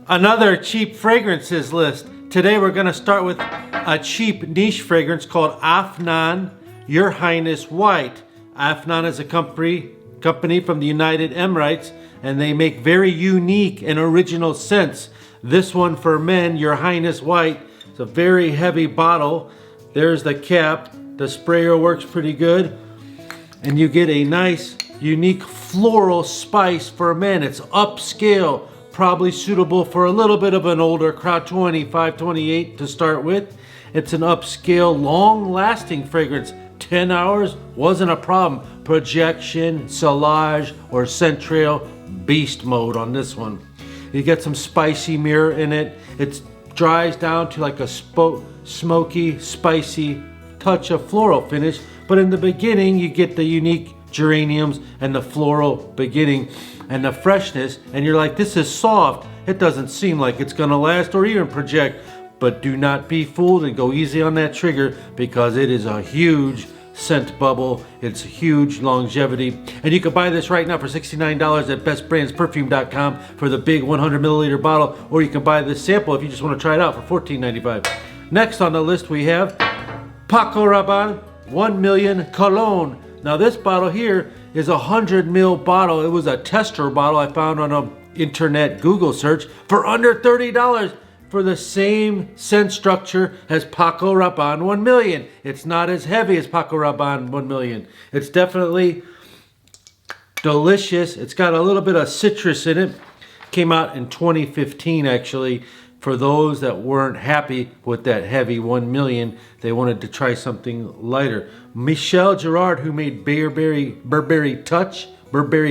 Another cheap fragrances list. Today we're going to start with a cheap niche fragrance called Afnan Your Highness White. Afnan is a company from the United Emirates, and they make very unique and original scents. This one for men, Your Highness White. It's a very heavy bottle. There's the cap. The sprayer works pretty good. And you get a nice, unique floral spice for men. It's upscale, probably suitable for a little bit of an older crowd, 25, 28 to start with. It's an upscale, long-lasting fragrance. 10 hours wasn't a problem. Projection, Solage, or scent trail, beast mode on this one. You get some spicy mirror in it. It dries down to like a smoky, spicy touch of floral finish. But in the beginning, you get the unique geraniums and the floral beginning and the freshness. And you're like, this is soft. It doesn't seem like it's gonna last or even project. But do not be fooled and go easy on that trigger, because it is a huge scent bubble. It's huge longevity. And you can buy this right now for $69 at bestbrandsperfume.com for the big 100 milliliter bottle, or you can buy this sample if you just want to try it out for $14.95. Next on the list we have Paco Rabanne 1 million cologne. Now this bottle here is a 100 ml bottle. It was a tester bottle I found on an internet Google search for under $30. For the same scent structure as Paco Rabanne 1 million. It's not as heavy as Paco Rabanne 1 million. It's definitely delicious. It's got a little bit of citrus in it. Came out in 2015 actually. For those that weren't happy with that heavy 1 million, they wanted to try something lighter. Michel, who made Burberry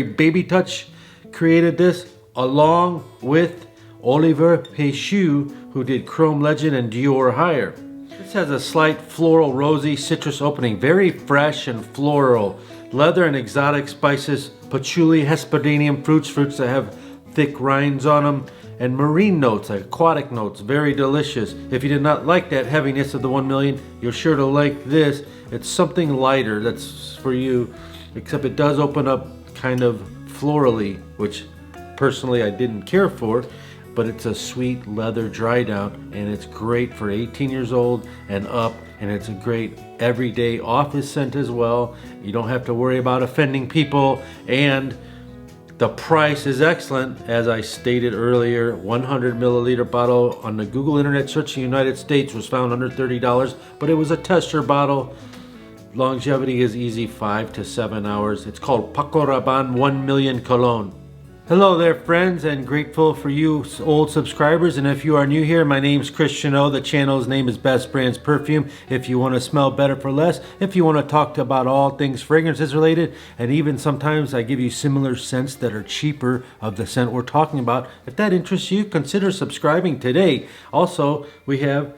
Baby Touch, created this along with Oliver Péchu, who did Chrome Legend and Dior Higher. This has a slight floral, rosy citrus opening, very fresh and floral. Leather and exotic spices, patchouli, hesperidium fruits that have thick rinds on them, and marine notes, like aquatic notes, very delicious. If you did not like that heaviness of the 1 million, you're sure to like this. It's something lighter that's for you, except it does open up kind of florally, which personally I didn't care for. But it's a sweet leather dry down, and it's great for 18 years old and up, and it's a great everyday office scent as well. You don't have to worry about offending people, and the price is excellent. As I stated earlier, 100 milliliter bottle on the Google internet search in the United States was found under $30, but it was a tester bottle. Longevity is easy, 5 to 7 hours. It's called Paco Rabanne 1 million cologne. Hello there friends, and grateful for you old subscribers. And if you are new here, my name's Christian. The channel's name is Best Brands Perfume. If you want to smell better for less, if you want to talk about all things fragrances related, and even sometimes I give you similar scents that are cheaper of the scent we're talking about. If that interests you, consider subscribing today. Also, we have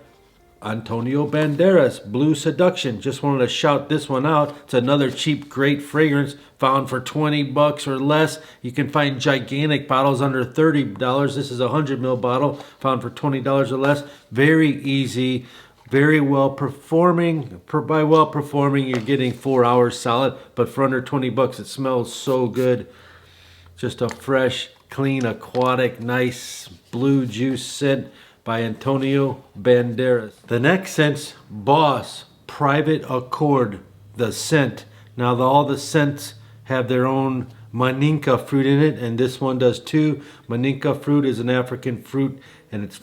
Antonio Banderas Blue Seduction. Just wanted to shout this one out. It's another cheap, great fragrance found for 20 bucks or less. You can find gigantic bottles under $30. This is a 100 ml bottle found for $20 or less. Very easy, very well performing. By well performing, you're getting 4 hours solid, but for under 20 bucks, it smells so good. Just a fresh, clean, aquatic, nice blue juice scent by Antonio Banderas. The next scent's Boss Private Accord, the scent. Now all the scents have their own maninka fruit in it, and this one does too. Maninka fruit is an African fruit, and it's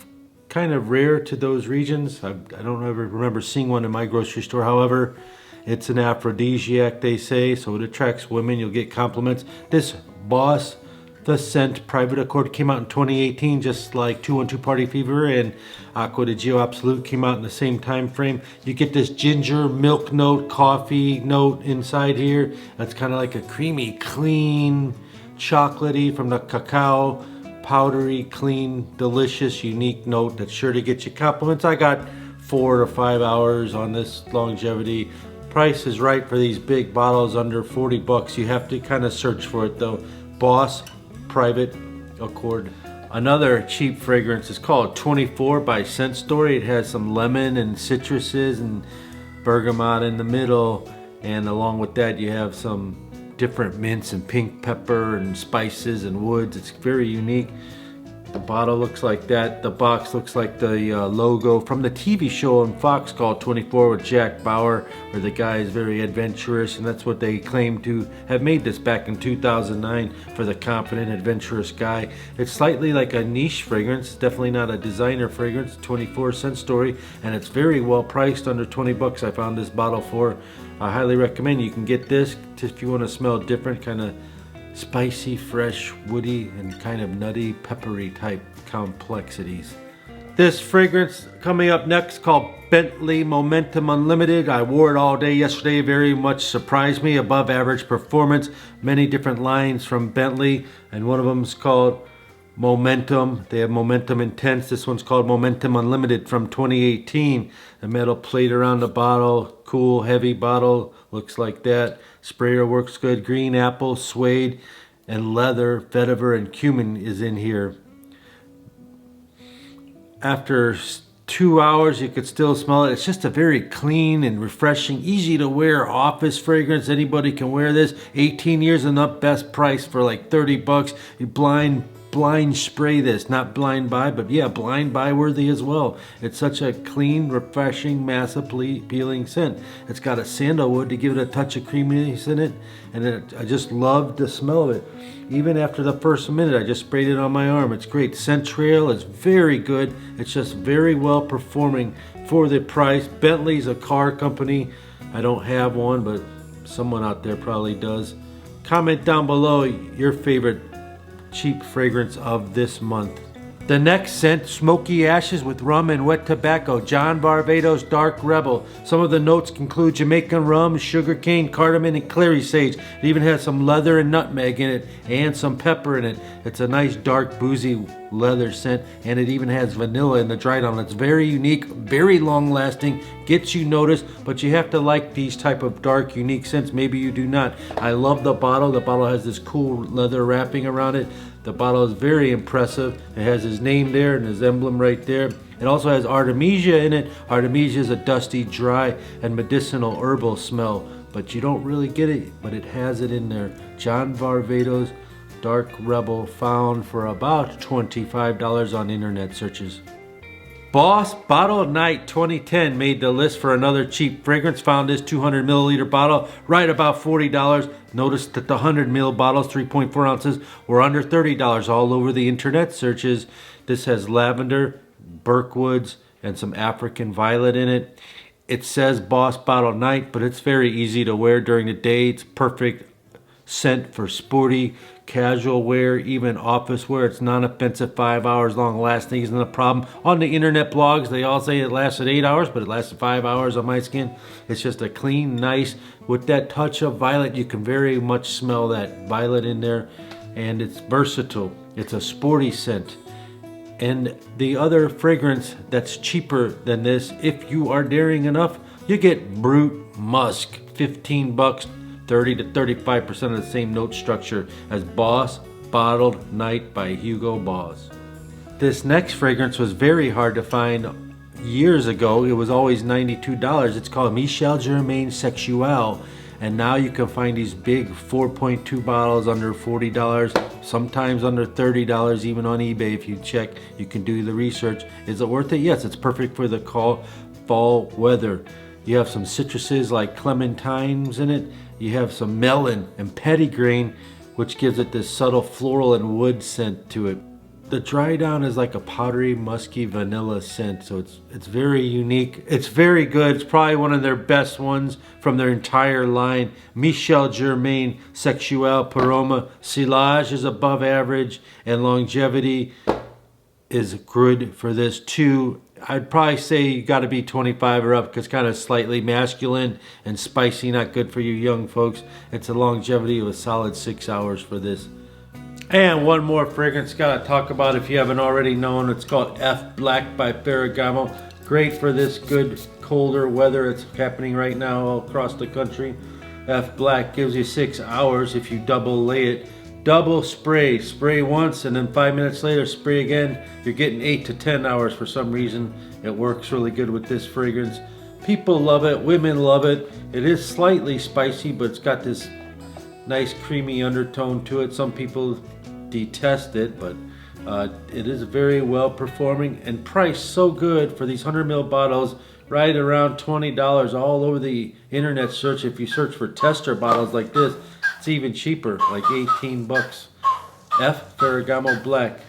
kind of rare to those regions. I don't ever remember seeing one in my grocery store. However, it's an aphrodisiac, they say, so it attracts women. You'll get compliments. This Boss, the scent Private Accord, came out in 2018, just like 212 Party Fever and Acqua di Gio Absolute came out in the same time frame. You get this ginger, milk note, coffee note inside here. That's kind of like a creamy, clean, chocolatey from the cacao, powdery, clean, delicious, unique note that's sure to get you compliments. I got 4 to 5 hours on this longevity. Price is right for these big bottles, under 40 bucks. You have to kind of search for it though. Boss Private Accord. Another cheap fragrance is called 24 by Scent Story. It has some lemon and citruses and bergamot in the middle, and along with that you have some different mints and pink pepper and spices and woods. It's very unique. The bottle looks like that. The box looks like the logo from the TV show on Fox called 24 with Jack Bauer, where the guy is very adventurous, and that's what they claim to have made this back in 2009 for the confident, adventurous guy. It's slightly like a niche fragrance. It's definitely not a designer fragrance, 24-cent story, and it's very well priced, under 20 bucks I found this bottle for. I highly recommend you can get this if you want to smell different, kind of spicy, fresh, woody, and kind of nutty, peppery type complexities. This fragrance coming up next called Bentley Momentum Unlimited. I wore it all day yesterday. Very much surprised me. Above average performance. Many different lines from Bentley, and one of them is called Momentum. They have Momentum Intense. This one's called Momentum Unlimited from 2018. The metal plate around the bottle. Cool, heavy bottle. Looks like that. Sprayer works good. Green apple, suede, and leather, vetiver, and cumin is in here. After 2 hours, you could still smell it. It's just a very clean and refreshing, easy to wear office fragrance. Anybody can wear this. 18 years and up, best price for like 30 bucks. You blind spray this, not blind buy, but yeah, blind buy worthy as well. It's such a clean, refreshing, mass appealing scent. It's got a sandalwood to give it a touch of creaminess in it, and I just love the smell of it. Even after the first minute, I just sprayed it on my arm. It's great. Scent trail is very good. It's just very well performing for the price. Bentley's a car company. I don't have one, but someone out there probably does. Comment down below your favorite cheap fragrance of this month. The next scent, smoky ashes with rum and wet tobacco, John Varvatos Dark Rebel. Some of the notes include Jamaican rum, sugarcane, cardamom, and clary sage. It even has some leather and nutmeg in it, and some pepper in it. It's a nice dark boozy leather scent, and it even has vanilla in the dry down. It's very unique, very long lasting, gets you noticed, but you have to like these type of dark, unique scents. Maybe you do not. I love the bottle. The bottle has this cool leather wrapping around it. The bottle is very impressive. It has his name there and his emblem right there. It also has Artemisia in it. Artemisia is a dusty, dry, and medicinal herbal smell, but you don't really get it, but it has it in there. John Varvatos Dark Rebel, found for about $25 on internet searches. Boss Bottle Night 2010 made the list for another cheap fragrance. Found this 200 milliliter bottle right about $40. Noticed that the 100 ml bottles, 3.4 ounces, were under $30 all over the internet searches. This has lavender, Birkwoods, and some African violet in it. It says Boss Bottle Night, but it's very easy to wear during the day. It's perfect scent for sporty, casual wear, even office wear. It's non-offensive, 5 hours long lasting isn't a problem. On the internet blogs, they all say it lasted 8 hours, but it lasted 5 hours on my skin. It's just a clean, nice, with that touch of violet. You can very much smell that violet in there, and it's versatile. It's a sporty scent. And the other fragrance that's cheaper than this, if you are daring enough, you get Brute Musk, 15 bucks. 30 to 35% of the same note structure as Boss Bottled Night by Hugo Boss. This next fragrance was very hard to find years ago. It was always $92. It's called Michel Germain Sexual, and now you can find these big 4.2 bottles under $40, sometimes under $30, even on eBay. If you check, you can do the research. Is it worth it? Yes, it's perfect for the fall weather. You have some citruses like clementines in it. You have some melon and petitgrain, which gives it this subtle floral and wood scent to it. The dry down is like a powdery, musky vanilla scent, so it's very unique. It's very good. It's probably one of their best ones from their entire line. Michel Germain Sexual Paroma. Silage is above average, and longevity is good for this too. I'd probably say you got to be 25 or up, because it's kind of slightly masculine and spicy, not good for you young folks. It's a longevity of a solid 6 hours for this. And one more fragrance got to talk about if you haven't already known. It's called F Black by Ferragamo. Great for this good colder weather. It's happening right now all across the country. F Black gives you 6 hours if you double lay it. Double spray. Spray once and then 5 minutes later spray again. You're getting 8 to 10 hours for some reason. It works really good with this fragrance. People love it. Women love it. It is slightly spicy, but it's got this nice creamy undertone to it. Some people detest it, but it is very well performing and priced so good for these 100 ml bottles, right around $20 all over the internet search. If you search for tester bottles like this, it's even cheaper, like 18 bucks. Ferragamo Black.